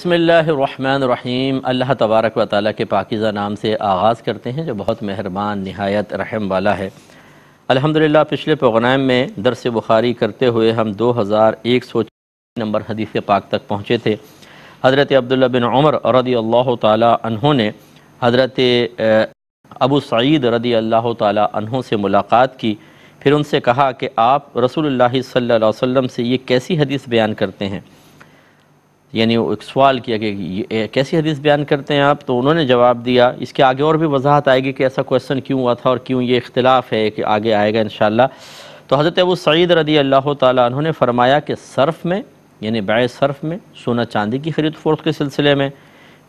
بسم اللہ الرحمن الرحیم۔ اللہ تبارک و تعالیٰ کے پاکیزہ نام سے آغاز کرتے ہیں جو بہت مہربان نہایت رحم والا ہے۔ الحمدللہ پچھلے پروگرام میں درس بخاری کرتے ہوئے ہم 2100 نمبر حدیث پاک تک پہنچے تھے۔ حضرت عبداللہ بن عمر رضی اللہ تعالیٰ عنہ نے حضرت ابو سعید رضی اللہ تعالیٰ عنہ سے ملاقات کی، پھر ان سے کہا کہ آپ رسول اللہ صلی اللہ علیہ وسلم سے یہ کیسی حدیث بیان کرتے ہیں، یعنی ایک سوال کیا کہ یہ کیسی حدیث بیان کرتے ہیں آپ، تو انہوں نے جواب دیا۔ اس کے آگے اور بھی وضاحت آئے گی کہ ایسا کویسچن کیوں ہوا تھا اور کیوں یہ اختلاف ہے کہ آگے آئے گا انشاءاللہ۔ تو حضرت ابو سعید رضی اللہ تعالیٰ عنہ نے فرمایا کہ صرف میں، یعنی بیع صرف میں، سونا چاندی کی خرید فروخت کے سلسلے میں،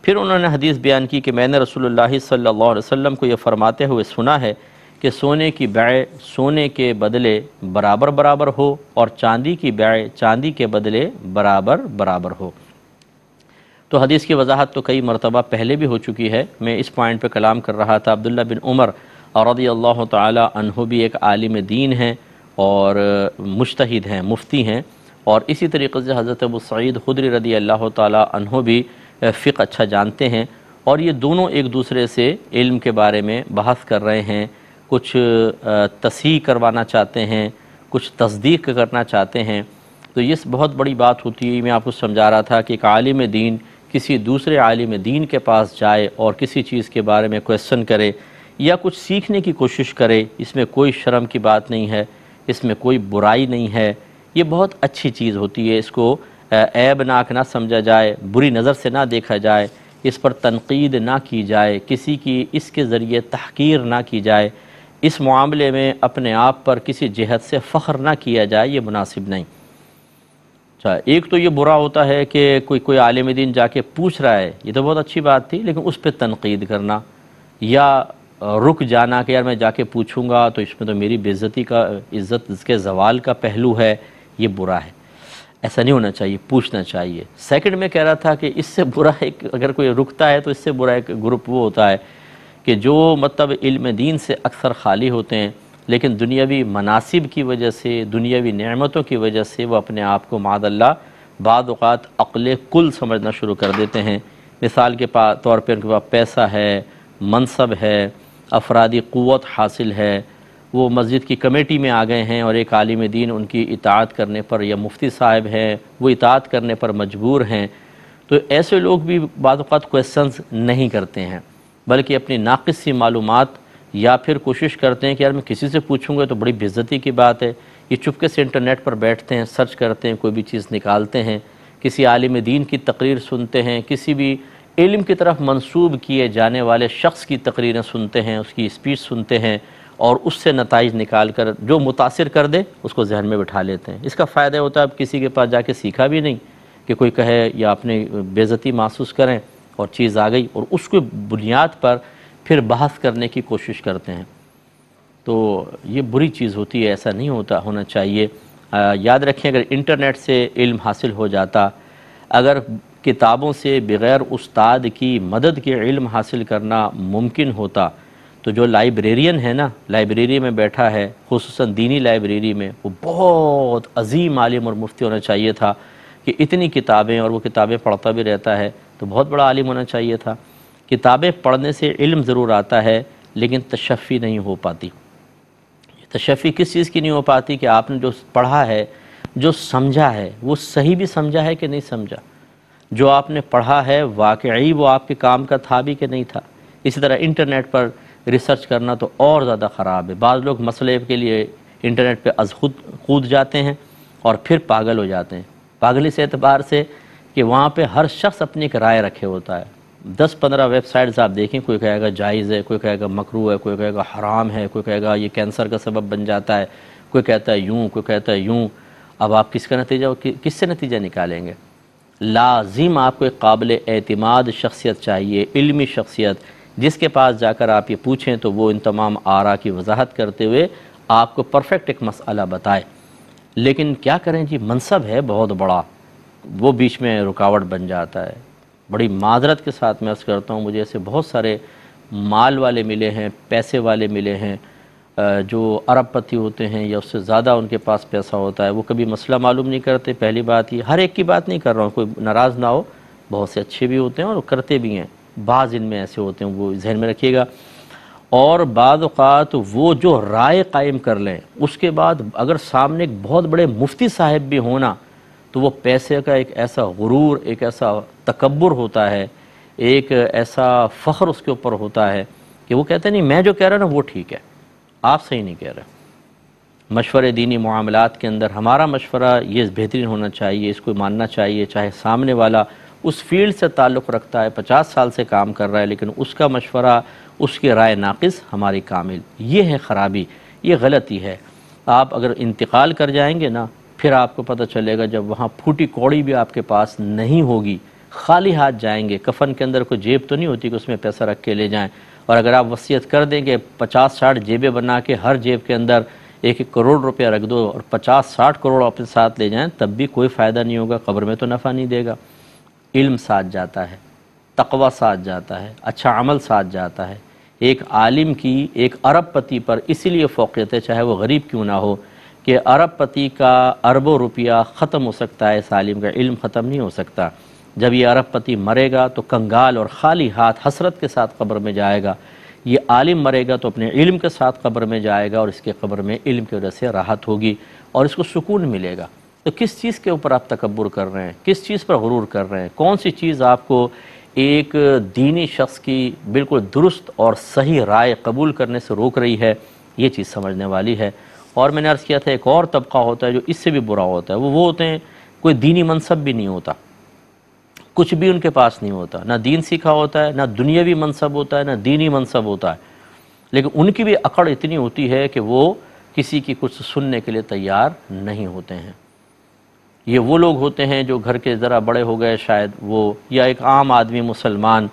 پھر انہوں نے حدیث بیان کی کہ میں نے رسول اللہ صلی اللہ علیہ وسلم کو یہ فرماتے ہوئے سنا ہے کہ سونے کی بیع سونے کے بدلے برابر برابر ہو اور چاندی کی بیع چاندی کے بدلے برابر برابر ہو۔ تو حدیث کی وضاحت تو کئی مرتبہ پہلے بھی ہو چکی ہے، میں اس پوائنٹ پہ کلام کر رہا تھا۔ عبداللہ بن عمر رضی اللہ تعالی عنہ بھی ایک عالم دین ہیں اور مجتہد ہیں، مفتی ہیں، اور اسی طریقے سے حضرت ابو سعید خدری رضی اللہ تعالی عنہ بھی فقہ اچھا جانتے ہیں، اور یہ دونوں ایک دوسرے سے علم کے بارے میں بحث کر رہے ہیں، کچھ تصحیح کروانا چاہتے ہیں، کچھ تصدیق کرنا چاہتے ہیں۔ تو یہ بہت بڑی بات ہوتی ہے۔ میں آپ کو سمجھا رہا تھا کہ ایک عالم دین کسی دوسرے عالم دین کے پاس جائے اور کسی چیز کے بارے میں کویسچن کرے یا کچھ سیکھنے کی کوشش کرے، اس میں کوئی شرم کی بات نہیں ہے، اس میں کوئی برائی نہیں ہے، یہ بہت اچھی چیز ہوتی ہے۔ اس کو عیب ناک نہ سمجھا جائے، بری نظر سے نہ دیکھا جائے، اس پر تنقید نہ کی جائے، کسی کی اس کے ذریعے تحقیر نہ کی جائے، اس معاملے میں اپنے آپ پر کسی جہت سے فخر نہ کیا جائے، یہ مناسب نہیں۔ ایک تو یہ برا ہوتا ہے کہ کوئی عالم دین جا کے پوچھ رہا ہے، یہ تو بہت اچھی بات تھی، لیکن اس پہ تنقید کرنا یا رک جانا کہ یار میں جا کے پوچھوں گا تو اس میں تو میری بے عزتی کا عزت اس کے زوال کا پہلو ہے، یہ برا ہے، ایسا نہیں ہونا چاہیے، پوچھنا چاہیے۔ سیکنڈ میں کہہ رہا تھا کہ اس سے برا ایک اگر کوئی رکتا ہے تو اس سے برا ایک گروپ وہ ہوتا ہے کہ جو مطلب علم دین سے اکثر خالی ہوتے ہیں، لیکن دنیاوی مناسب کی وجہ سے، دنیاوی نعمتوں کی وجہ سے وہ اپنے آپ کو معاذ اللہ بعض اوقات عقل کل سمجھنا شروع کر دیتے ہیں۔ مثال کے طور پہ ان کے پاس پیسہ ہے، منصب ہے، افرادی قوت حاصل ہے، وہ مسجد کی کمیٹی میں آ گئے ہیں اور ایک عالم دین ان کی اطاعت کرنے پر، یا مفتی صاحب ہیں وہ اطاعت کرنے پر مجبور ہیں، تو ایسے لوگ بھی بعض اوقات کویسچنز نہیں کرتے ہیں، بلکہ اپنی ناقص سی معلومات یا پھر کوشش کرتے ہیں کہ یار میں کسی سے پوچھوں گا تو بڑی بے عزتی کی بات ہے، یہ چپکے سے انٹرنیٹ پر بیٹھتے ہیں، سرچ کرتے ہیں، کوئی بھی چیز نکالتے ہیں، کسی عالم دین کی تقریر سنتے ہیں، کسی بھی علم کی طرف منسوب کیے جانے والے شخص کی تقریریں سنتے ہیں، اس کی اسپیچ سنتے ہیں، اور اس سے نتائج نکال کر جو متاثر کر دے اس کو ذہن میں بٹھا لیتے ہیں۔ اس کا فائدہ ہوتا ہے اب کسی کے پاس جا کے سیکھا بھی نہیں کہ کوئی کہے یا اپنے بے عزتی محسوس کریں، اور چیز آ گئی اور اس کے بنیاد پر پھر بحث کرنے کی کوشش کرتے ہیں، تو یہ بری چیز ہوتی ہے، ایسا نہیں ہونا چاہیے۔ یاد رکھیں اگر انٹرنیٹ سے علم حاصل ہو جاتا، اگر کتابوں سے بغیر استاد کی مدد کے علم حاصل کرنا ممکن ہوتا، تو جو لائبریرین ہے نا، لائبریری میں بیٹھا ہے، خصوصاً دینی لائبریری میں، وہ بہت عظیم عالم اور مفتی ہونا چاہیے تھا کہ اتنی کتابیں، اور وہ کتابیں پڑھتا بھی رہتا ہے، تو بہت بڑا عالم ہونا چاہیے تھا۔ کتابیں پڑھنے سے علم ضرور آتا ہے لیکن تشفی نہیں ہو پاتی۔ تشفی کس چیز کی نہیں ہو پاتی کہ آپ نے جو پڑھا ہے، جو سمجھا ہے، وہ صحیح بھی سمجھا ہے کہ نہیں سمجھا، جو آپ نے پڑھا ہے واقعی وہ آپ کے کام کا تھا بھی کہ نہیں تھا۔ اسی طرح انٹرنیٹ پر ریسرچ کرنا تو اور زیادہ خراب ہے۔ بعض لوگ مسئلے کے لیے انٹرنیٹ پہ از خود کود جاتے ہیں اور پھر پاگل ہو جاتے ہیں۔ پاگل اس اعتبار سے کہ وہاں پہ ہر شخص اپنی ایک رائے رکھے ہوتا ہے۔ 10-15 ویب سائٹس آپ دیکھیں، کوئی کہے گا جائز ہے، کوئی کہے گا مکروہ ہے، کوئی کہے گا حرام ہے، کوئی کہے گا یہ کینسر کا سبب بن جاتا ہے، کوئی کہتا ہے یوں، کوئی کہتا ہے یوں۔ اب آپ کس سے نتیجہ نکالیں گے؟ لازم آپ کو ایک قابل اعتماد شخصیت چاہیے، علمی شخصیت، جس کے پاس جا کر آپ یہ پوچھیں تو وہ ان تمام آراء کی وضاحت کرتے ہوئے آپ کو پرفیکٹ ایک مسئلہ بتائے۔ لیکن کیا کریں جی، منصب ہے بہت بڑا، وہ بیچ میں رکاوٹ بن جاتا ہے۔ بڑی معذرت کے ساتھ میں عرض کرتا ہوں، مجھے ایسے بہت سارے مال والے ملے ہیں، پیسے والے ملے ہیں، جو ارب پتی ہوتے ہیں یا اس سے زیادہ ان کے پاس پیسہ ہوتا ہے، وہ کبھی مسئلہ معلوم نہیں کرتے۔ پہلی بات یہ، ہر ایک کی بات نہیں کر رہا ہوں، کوئی ناراض نہ ہو، بہت سے اچھے بھی ہوتے ہیں اور کرتے بھی ہیں، بعض ان میں ایسے ہوتے ہیں، وہ ذہن میں رکھیے گا۔ اور بعض اوقات وہ جو رائے قائم کر لیں، اس کے بعد اگر سامنے ایک بہت بڑے مفتی صاحب بھی ہونا، تو وہ پیسے کا ایک ایسا غرور، ایک ایسا تکبر ہوتا ہے، ایک ایسا فخر اس کے اوپر ہوتا ہے کہ وہ کہتے ہیں نہیں، میں جو کہہ رہا ہوں نا وہ ٹھیک ہے، آپ صحیح نہیں کہہ رہے۔ مشورے دینی معاملات کے اندر ہمارا مشورہ یہ بہترین ہونا چاہیے، اس کو ماننا چاہیے، چاہے سامنے والا اس فیلڈ سے تعلق رکھتا ہے، 50 سال سے کام کر رہا ہے، لیکن اس کا مشورہ، اس کی رائے ناقص، ہماری کامل۔ یہ ہے خرابی، یہ غلطی ہے۔ آپ اگر انتقال کر جائیں گے نا، پھر آپ کو پتہ چلے گا، جب وہاں پھوٹی کوڑی بھی آپ کے پاس نہیں ہوگی، خالی ہاتھ جائیں گے، کفن کے اندر کوئی جیب تو نہیں ہوتی کہ اس میں پیسہ رکھ کے لے جائیں، اور اگر آپ وصیت کر دیں کہ 50-60 جیبیں بنا کے ہر جیب کے اندر 1-1 کروڑ روپیہ رکھ دو اور 50-60 کروڑ اپنے ساتھ لے جائیں، تب بھی کوئی فائدہ نہیں ہوگا، قبر میں تو نفع نہیں دے گا۔ علم ساتھ جاتا ہے، تقوی ساتھ جاتا ہے، اچھا عمل ساتھ جاتا ہے۔ ایک عالم کی ایک ارب پتی پر اسی لیے فوقیت ہے، چاہے وہ غریب کیوں نہ ہو، کہ ارب پتی کا اربوں روپیہ ختم ہو سکتا ہے، اس عالم کا علم ختم نہیں ہو سکتا۔ جب یہ ارب پتی مرے گا تو کنگال اور خالی ہاتھ حسرت کے ساتھ قبر میں جائے گا، یہ عالم مرے گا تو اپنے علم کے ساتھ قبر میں جائے گا، اور اس کے قبر میں علم کی وجہ سے راحت ہوگی اور اس کو سکون ملے گا۔ تو کس چیز کے اوپر آپ تکبر کر رہے ہیں، کس چیز پر غرور کر رہے ہیں، کون سی چیز آپ کو ایک دینی شخص کی بالکل درست اور صحیح رائے قبول کرنے سے روک رہی ہے؟ یہ چیز سمجھنے والی ہے۔ اور میں نے عرض کیا تھا ایک اور طبقہ ہوتا ہے جو اس سے بھی برا ہوتا ہے، وہ ہوتے ہیں کوئی دینی منصب بھی نہیں ہوتا، کچھ بھی ان کے پاس نہیں ہوتا، نہ دین سیکھا ہوتا ہے، نہ دنیاوی منصب ہوتا ہے، نہ دینی منصب ہوتا ہے، لیکن ان کی بھی اکڑ اتنی ہوتی ہے کہ وہ کسی کی کچھ سننے کے لیے تیار نہیں ہوتے ہیں۔ یہ وہ لوگ ہوتے ہیں جو گھر کے ذرا بڑے ہو گئے شاید، وہ یا ایک عام آدمی مسلمان،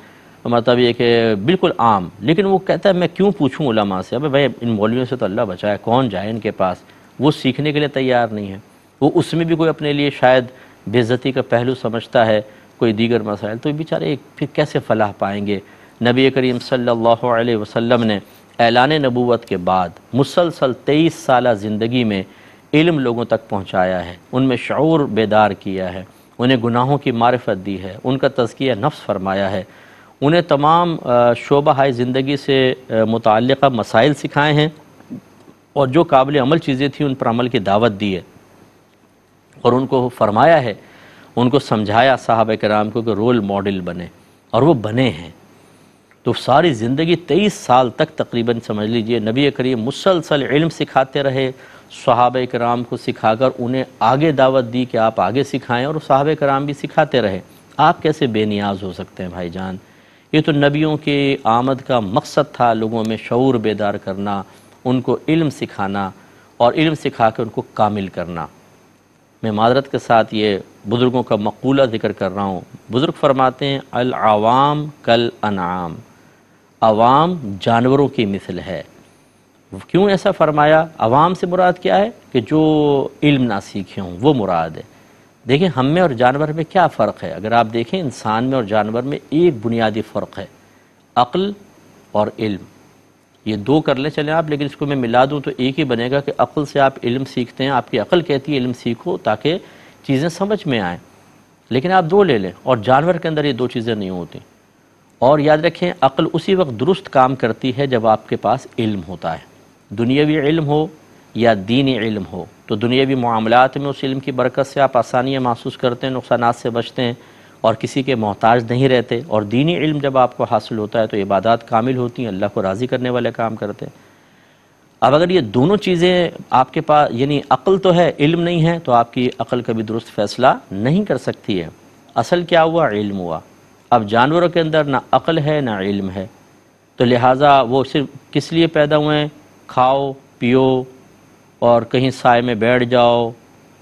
مطلب یہ کہ بالکل عام، لیکن وہ کہتا ہے میں کیوں پوچھوں علماء سے، ابے بھائی ان مولویوں سے تو اللہ بچائے، کون جائے ان کے پاس، وہ سیکھنے کے لیے تیار نہیں ہے، وہ اس میں بھی کوئی اپنے لیے شاید بے عزتی کا پہلو سمجھتا ہے، کوئی دیگر مسائل، تو بیچارے پھر کیسے فلاح پائیں گے؟ نبی کریم صلی اللہ علیہ وسلم نے اعلان نبوت کے بعد مسلسل 23 سالہ زندگی میں علم لوگوں تک پہنچایا ہے، ان میں شعور بیدار کیا ہے، انہیں گناہوں کی معرفت دی ہے، ان کا تزکیہ نفس فرمایا ہے، انہیں تمام شعبہ زندگی سے متعلقہ مسائل سکھائے ہیں، اور جو قابل عمل چیزیں تھیں ان پر عمل کی دعوت دی ہے، اور ان کو فرمایا ہے، ان کو سمجھایا صحابہ کرام کو کہ رول ماڈل بنے، اور وہ بنے ہیں۔ تو ساری زندگی 23 سال تک تقریباً سمجھ لیجئے نبی کریم مسلسل علم سکھاتے رہے، صحابہ کرام کو سکھا کر انہیں آگے دعوت دی کہ آپ آگے سکھائیں، اور صحابہ کرام بھی سکھاتے رہے۔ آپ کیسے بے نیاز ہو سکتے ہیں بھائی جان؟ یہ تو نبیوں کے آمد کا مقصد تھا، لوگوں میں شعور بیدار کرنا، ان کو علم سکھانا، اور علم سکھا کے ان کو کامل کرنا۔ میں معذرت کے ساتھ یہ بزرگوں کا مقولہ ذکر کر رہا ہوں، بزرگ فرماتے ہیں العوام کالانعام، عوام جانوروں کی مثل ہے۔ کیوں ایسا فرمایا؟ عوام سے مراد کیا ہے کہ جو علم نہ سیکھے ہوں، وہ مراد ہے۔ دیکھیں ہم میں اور جانور میں کیا فرق ہے؟ اگر آپ دیکھیں انسان میں اور جانور میں ایک بنیادی فرق ہے، عقل اور علم۔ یہ دو کر لیں چلیں آپ، لیکن اس کو میں ملا دوں تو ایک ہی بنے گا کہ عقل سے آپ علم سیکھتے ہیں، آپ کی عقل کہتی ہے علم سیکھو تاکہ چیزیں سمجھ میں آئیں، لیکن آپ دو لے لیں، اور جانور کے اندر یہ دو چیزیں نہیں ہوتی۔ اور یاد رکھیں عقل اسی وقت درست کام کرتی ہے جب آپ کے پاس علم ہوتا ہے، دنیاوی علم ہو یا دینی علم ہو، تو دنیاوی معاملات میں اس علم کی برکت سے آپ آسانیاں محسوس کرتے ہیں، نقصانات سے بچتے ہیں، اور کسی کے محتاج نہیں رہتے، اور دینی علم جب آپ کو حاصل ہوتا ہے تو عبادات کامل ہوتی ہیں، اللہ کو راضی کرنے والے کام کرتے ہیں۔ اب اگر یہ دونوں چیزیں آپ کے پاس، یعنی عقل تو ہے علم نہیں ہے، تو آپ کی عقل کبھی درست فیصلہ نہیں کر سکتی ہے۔ اصل کیا ہوا؟ علم ہوا۔ اب جانوروں کے اندر نہ عقل ہے نہ علم ہے، تو لہٰذا وہ صرف کس لیے پیدا ہوئے ہیں؟ کھاؤ پیو اور کہیں سائے میں بیٹھ جاؤ،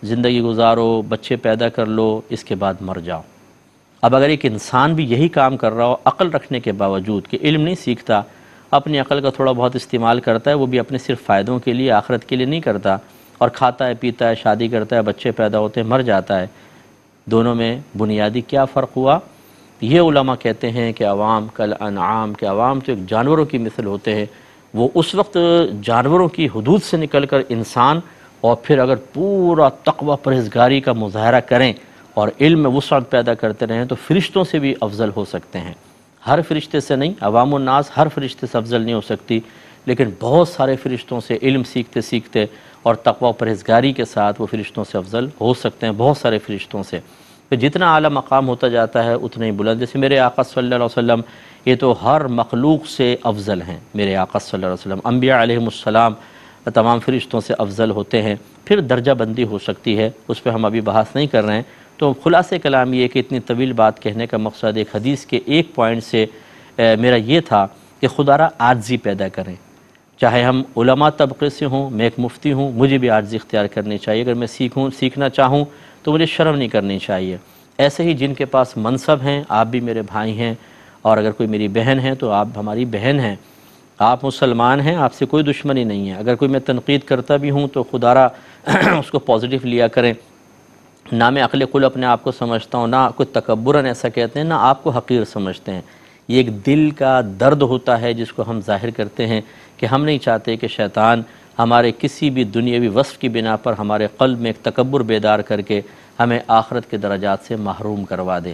زندگی گزارو، بچے پیدا کر لو، اس کے بعد مر جاؤ۔ اب اگر ایک انسان بھی یہی کام کر رہا ہو عقل رکھنے کے باوجود، کہ علم نہیں سیکھتا، اپنی عقل کا تھوڑا بہت استعمال کرتا ہے، وہ بھی اپنے صرف فائدوں کے لیے، آخرت کے لیے نہیں کرتا، اور کھاتا ہے پیتا ہے، شادی کرتا ہے، بچے پیدا ہوتے ہیں، مر جاتا ہے، دونوں میں بنیادی کیا فرق ہوا؟ یہ علماء کہتے ہیں کہ عوام کالانعام، کہ عوام جو ایک جانوروں کی مثل ہوتے ہیں، وہ اس وقت جانوروں کی حدود سے نکل کر انسان، اور پھر اگر پورا تقوی پرہیزگاری کا مظاہرہ کریں اور علم میں وسعت پیدا کرتے رہیں تو فرشتوں سے بھی افضل ہو سکتے ہیں۔ ہر فرشتے سے نہیں، عوام الناس ہر فرشتے سے افضل نہیں ہو سکتی، لیکن بہت سارے فرشتوں سے علم سیکھتے سیکھتے اور تقوی و پرہیزگاری کے ساتھ وہ فرشتوں سے افضل ہو سکتے ہیں، بہت سارے فرشتوں سے۔ تو جتنا اعلیٰ مقام ہوتا جاتا ہے اتنا ہی بلند، جیسے میرے آقا صلی اللہ علیہ وسلم یہ تو ہر مخلوق سے افضل ہیں، میرے آقا صلی اللہ علیہ وسلم انبیاء علیہم السلام تمام فرشتوں سے افضل ہوتے ہیں۔ پھر درجہ بندی ہو سکتی ہے، اس پہ ہم ابھی بحث نہیں کر رہے ہیں۔ تو خلاصے کلام یہ کہ اتنی طویل بات کہنے کا مقصد ایک حدیث کے ایک پوائنٹ سے میرا یہ تھا کہ خدا را عاجزی پیدا کریں، چاہے ہم علماء طبقے سے ہوں، میں ایک مفتی ہوں، مجھے بھی عاجزی اختیار کرنی چاہیے، اگر میں سیکھنا چاہوں تو مجھے شرم نہیں کرنی چاہیے۔ ایسے ہی جن کے پاس منصب ہیں، آپ بھی میرے بھائی ہیں، اور اگر کوئی میری بہن ہے تو آپ ہماری بہن ہیں، آپ مسلمان ہیں، آپ سے کوئی دشمنی نہیں ہے۔ اگر کوئی میں تنقید کرتا بھی ہوں تو خدا را اس کو پازیٹیو لیا کریں، نہ میں عقل قل اپنے آپ کو سمجھتا ہوں، نہ کوئی تکبراً ایسا کہتے ہیں، نہ آپ کو حقیر سمجھتے ہیں۔ یہ ایک دل کا درد ہوتا ہے جس کو ہم ظاہر کرتے ہیں کہ ہم نہیں چاہتے کہ شیطان ہمارے کسی بھی دنیاوی وصف کی بنا پر ہمارے قلب میں ایک تکبر بیدار کر کے ہمیں آخرت کے درجات سے محروم کروا دے۔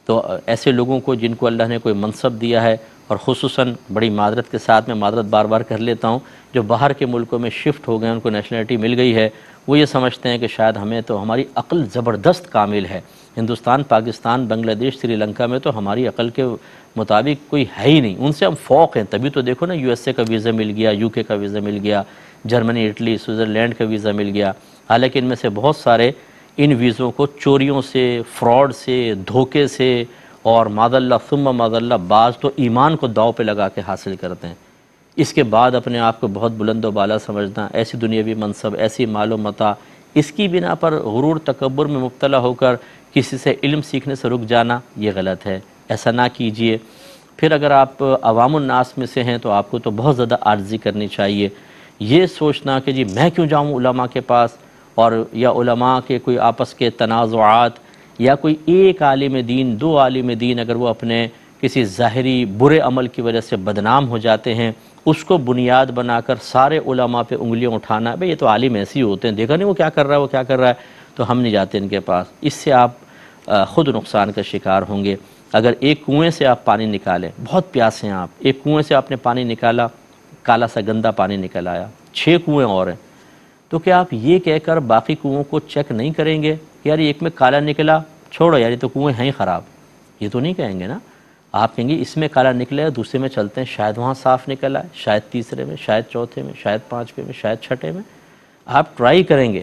تو ایسے لوگوں کو جن کو اللہ نے کوئی منصب دیا ہے، اور خصوصاً بڑی معذرت کے ساتھ میں معذرت بار بار کر لیتا ہوں، جو باہر کے ملکوں میں شفٹ ہو گئے، ان کو نیشنلٹی مل گئی ہے، وہ یہ سمجھتے ہیں کہ شاید ہمیں تو ہماری عقل زبردست کامل ہے، ہندوستان، پاکستان، بنگلہ دیش، سری لنکا میں تو ہماری عقل کے مطابق کوئی ہے ہی نہیں، ان سے ہم فوق ہیں۔ تبھی تو دیکھو نا، یو ایس اے کا ویزا مل گیا، یو کے کا ویزا مل گیا، جرمنی، اٹلی، سوئٹزرلینڈ کا ویزا مل گیا، حالانکہ ان میں سے بہت سارے ان ویزوں کو چوریوں سے، فراڈ سے، دھوکے سے، اور معاذ اللہ ثم معاذ اللہ بعض تو ایمان کو داؤ پہ لگا کے حاصل کرتے ہیں۔ اس کے بعد اپنے آپ کو بہت بلند و بالا سمجھنا، ایسی دنیاوی منصب، ایسی مال و متاع، اس کی بنا پر غرور تکبر میں مبتلا ہو کر کسی سے علم سیکھنے سے رک جانا، یہ غلط ہے، ایسا نہ کیجئے۔ پھر اگر آپ عوام الناس میں سے ہیں تو آپ کو تو بہت زیادہ عاجزی کرنی چاہیے۔ یہ سوچنا کہ جی میں کیوں جاؤں علماء کے پاس، اور یا علماء کے کوئی آپس کے تنازعات، یا کوئی ایک عالم دین، دو عالم دین اگر وہ اپنے کسی ظاہری برے عمل کی وجہ سے بدنام ہو جاتے ہیں، اس کو بنیاد بنا کر سارے علماء پہ انگلیاں اٹھانا، بھئی یہ تو عالم ایسے ہی ہوتے ہیں، دیکھا نہیں وہ کیا کر رہا ہے، وہ کیا کر رہا ہے، تو ہم نہیں جاتے ان کے پاس۔ اس سے آپ خود نقصان کا شکار ہوں گے۔ اگر ایک کنویں سے آپ پانی نکالیں، بہت پیاسے ہیں آپ، ایک کنویں سے آپ نے پانی نکالا، کالا سا گندا پانی نکل آیا، 6 کنویں اور ہیں، تو کیا آپ یہ کہہ کر باقی کنووں کو چیک نہیں کریں گے کہ یار ایک میں کالا نکلا، چھوڑو یار یہ تو کنویں ہیں ہی خراب؟ یہ تو نہیں کہیں گے نا، آپ کہیں گے اس میں کالا نکلے، دوسرے میں چلتے ہیں، شاید وہاں صاف نکل آئے، شاید تیسرے میں، شاید چوتھے میں، شاید 5ویں میں، شاید 6ٹھے میں۔ آپ ٹرائی کریں گے،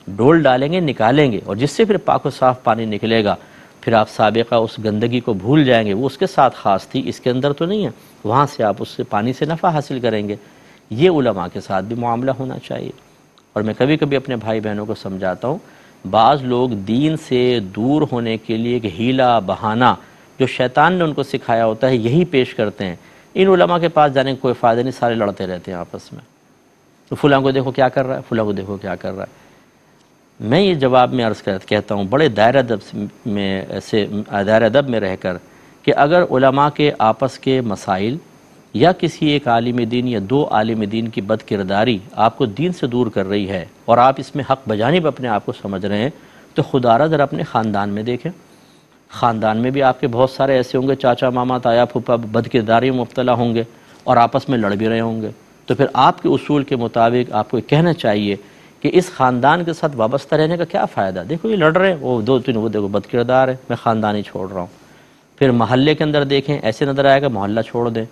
ڈول ڈالیں گے، نکالیں گے، اور جس سے پھر پاک و صاف پانی نکلے گا، پھر آپ سابقہ اس گندگی کو بھول جائیں گے، وہ اس کے ساتھ خاص تھی، اس کے اندر تو نہیں ہے، وہاں سے آپ اس سے پانی سے نفع حاصل کریں گے۔ یہ علماء کے ساتھ بھی معاملہ ہونا چاہیے۔ اور میں کبھی کبھی اپنے بھائی بہنوں کو سمجھاتا ہوں، بعض لوگ دین سے دور ہونے کے لیے ایک ہیلا بہانہ جو شیطان نے ان کو سکھایا ہوتا ہے یہی پیش کرتے ہیں۔ ان علماء کے پاس جانے کا کوئی فائدہ نہیں، سارے لڑتے رہتے ہیں آپس میں، تو فلاں کو دیکھو کیا کر رہا ہے، فلاں کو دیکھو کیا کر رہا ہے۔ میں یہ جواب میں عرض کہتا ہوں بڑے دائرہ ادب میں رہ کر کہ اگر علماء کے آپس کے مسائل یا کسی ایک عالم دین یا 2 عالم دین کی بد کرداری آپ کو دین سے دور کر رہی ہے اور آپ اس میں حق بجانب اپنے آپ کو سمجھ رہے ہیں، تو خدا را ذرا اپنے خاندان میں دیکھیں، خاندان میں بھی آپ کے بہت سارے ایسے ہوں گے، چاچا ماما تایا پھوپھا بد کرداری میں مبتلا ہوں گے اور آپس میں لڑ بھی رہے ہوں گے، تو پھر آپ کے اصول کے مطابق آپ کو کہنا چاہیے کہ اس خاندان کے ساتھ وابستہ رہنے کا کیا فائدہ، دیکھو یہ لڑ رہے ہیں، وہ 2-3 وہ دیکھو بد کردار ہے، میں خاندان ہی چھوڑ رہا ہوں۔ پھر محلے کے اندر دیکھیں، ایسے نظر آئے گا محلہ چھوڑ دیں،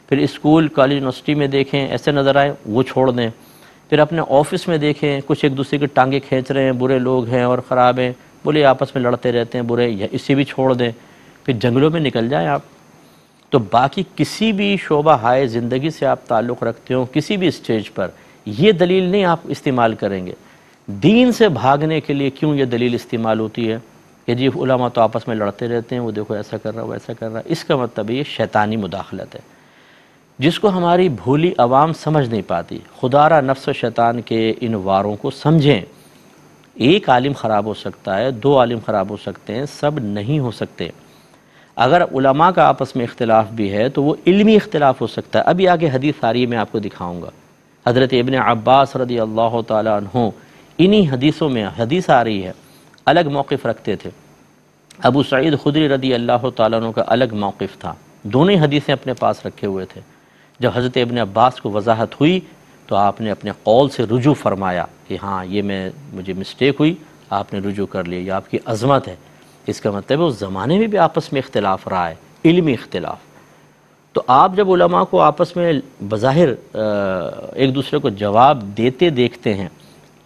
پھر اسکول کالج یونیورسٹی میں دیکھیں، ایسے نظر آئے وہ چھوڑ دیں، پھر اپنے آفس میں دیکھیں کچھ ایک دوسرے کی ٹانگیں کھینچ رہے ہیں، برے لوگ ہیں اور خراب ہیں، بولے آپس میں لڑتے رہتے ہیں برے، اسے بھی چھوڑ دیں، پھر جنگلوں میں نکل جائیں آپ۔ تو باقی کسی بھی شعبہ ہائے زندگی سے آپ تعلق رکھتے ہو، کسی بھی اسٹیج پر، یہ دلیل نہیں آپ استعمال کریں گے۔ دین سے بھاگنے کے لیے کیوں یہ دلیل استعمال ہوتی ہے کہ جی علماء تو آپس میں لڑتے رہتے ہیں، وہ دیکھو ایسا کر رہا ہے وہ ایسا کر رہا ہے، اس کا مطلب یہ شیطانی مداخلت ہے جس کو ہماری بھولی عوام سمجھ نہیں پاتی۔ خدا را نفس و شیطان کے ان واروں کو سمجھیں۔ ایک عالم خراب ہو سکتا ہے، 2 عالم خراب ہو سکتے ہیں، سب نہیں ہو سکتے۔ اگر علماء کا آپس میں اختلاف بھی ہے تو وہ علمی اختلاف ہو سکتا ہے۔ ابھی آگے حدیث آ رہی ہے، میں آپ کو دکھاؤں گا۔ حضرت ابن عباس رضی اللہ تعالیٰ عنہ انہی حدیثوں میں حدیث آ رہی ہے، الگ موقف رکھتے تھے ابو سعید خدری رضی اللہ تعالیٰ عنہ کا الگ موقف تھا، دونوں حدیثیں اپنے پاس رکھے ہوئے تھے۔ جب حضرت ابن عباس کو وضاحت ہوئی تو آپ نے اپنے قول سے رجوع فرمایا کہ ہاں یہ مجھے مسٹیک ہوئی، آپ نے رجوع کر لیا، یہ آپ کی عظمت ہے۔ اس کا مطلب ہے اس زمانے میں بھی آپس میں اختلاف رہا ہے، علمی اختلاف۔ تو آپ جب علماء کو آپس میں بظاہر ایک دوسرے کو جواب دیتے دیکھتے ہیں،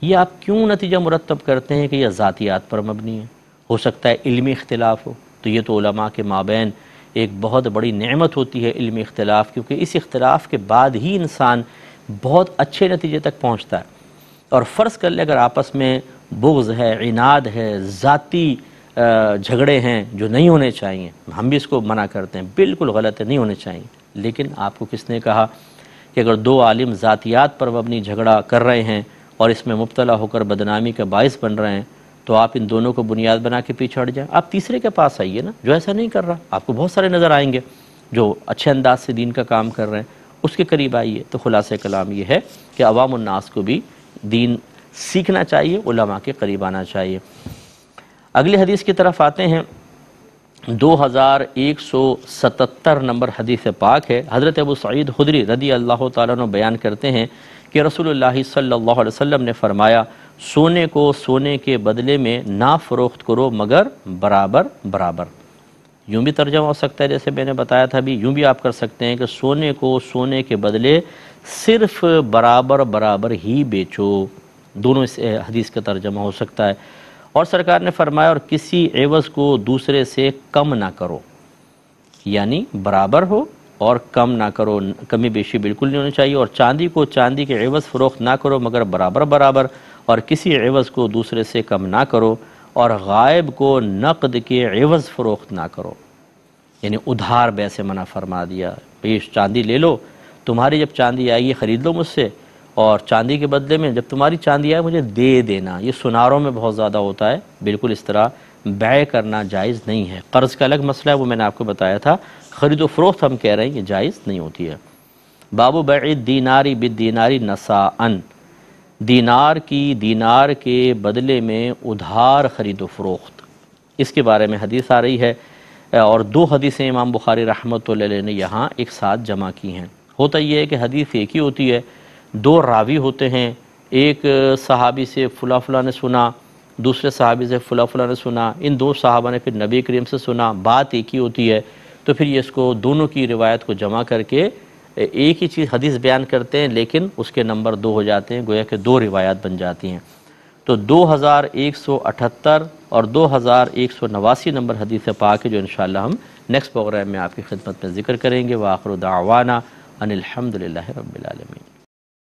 یہ آپ کیوں نتیجہ مرتب کرتے ہیں کہ یہ ذاتیات پر مبنی ہے؟ ہو سکتا ہے علمی اختلاف ہو، تو یہ تو علماء کے مابین ایک بہت بڑی نعمت ہوتی ہے علمی اختلاف، کیونکہ اس اختلاف کے بعد ہی انسان بہت اچھے نتیجے تک پہنچتا ہے۔ اور فرض کر لے اگر آپس میں بغض ہے، عناد ہے، ذاتی جھگڑے ہیں جو نہیں ہونے چاہیے، ہم بھی اس کو منع کرتے ہیں، بالکل غلط ہے، نہیں ہونے چاہیے، لیکن آپ کو کس نے کہا کہ اگر دو عالم ذاتیات پر مبنی جھگڑا کر رہے ہیں اور اس میں مبتلا ہو کر بدنامی کا باعث بن رہے ہیں تو آپ ان دونوں کو بنیاد بنا کے پیچھے ہٹ جائیں؟ آپ تیسرے کے پاس آئیے نا جو ایسا نہیں کر رہا، آپ کو بہت سارے نظر آئیں گے جو اچھے انداز سے دین کا کام کر رہے ہیں، اس کے قریب آئیے۔ تو خلاصہ کلام یہ ہے کہ عوام الناس کو بھی دین سیکھنا چاہیے، علماء کے قریب آنا چاہیے۔ اگلی حدیث کی طرف آتے ہیں، 2177 نمبر حدیث پاک ہے۔ حضرت ابو سعید خدری رضی اللہ تعالیٰ عنہ بیان کرتے ہیں کہ رسول اللہ صلی اللہ علیہ وسلم نے فرمایا، سونے کو سونے کے بدلے میں نہ فروخت کرو مگر برابر برابر۔ یوں بھی ترجمہ ہو سکتا ہے جیسے میں نے بتایا تھا، بھی یوں بھی آپ کر سکتے ہیں کہ سونے کو سونے کے بدلے صرف برابر برابر ہی بیچو، دونوں اس حدیث کا ترجمہ ہو سکتا ہے۔ اور سرکار نے فرمایا اور کسی عوض کو دوسرے سے کم نہ کرو، یعنی برابر ہو اور کم نہ کرو، کمی بیشی بالکل نہیں ہونی چاہیے۔ اور چاندی کو چاندی کے عوض فروخت نہ کرو مگر برابر برابر، اور کسی عوض کو دوسرے سے کم نہ کرو، اور غائب کو نقد کے عوض فروخت نہ کرو، یعنی ادھار بے سے منع فرما دیا۔ پیش چاندی لے لو، تمہاری جب چاندی آئے گی خرید لو مجھ سے، اور چاندی کے بدلے میں جب تمہاری چاندی آئے مجھے دے دینا۔ یہ سناروں میں بہت زیادہ ہوتا ہے، بالکل اس طرح بیع کرنا جائز نہیں ہے۔ قرض کا الگ مسئلہ ہے، وہ میں نے آپ کو بتایا تھا، خرید و فروخت ہم کہہ رہے ہیں یہ جائز نہیں ہوتی ہے۔ باب بیع الدینار بالدینار نساءً، دینار کی دینار کے بدلے میں ادھار خرید و فروخت، اس کے بارے میں حدیث آ رہی ہے، اور دو حدیثیں امام بخاری رحمۃ اللہ علیہ نے یہاں ایک ساتھ جمع کی ہیں۔ ہوتا یہ ہے کہ حدیث ایک ہی ہوتی ہے، دو راوی ہوتے ہیں، ایک صحابی سے فلاں فلاں نے سنا، دوسرے صحابی سے فلاں فلاں نے سنا، ان دو صحابہ نے پھر نبی کریم سے سنا، بات ایک ہی ہوتی ہے، تو پھر یہ اس کو دونوں کی روایت کو جمع کر کے ایک ہی چیز حدیث بیان کرتے ہیں، لیکن اس کے نمبر دو ہو جاتے ہیں، گویا کہ دو روایات بن جاتی ہیں۔ تو 2178 اور 2189 نمبر حدیث پاک ہے جو انشاءاللہ ہم نیکسٹ پروگرام میں آپ کی خدمت میں ذکر کریں گے۔ وآخر دعوانا ان الحمدللہ رب العالمین۔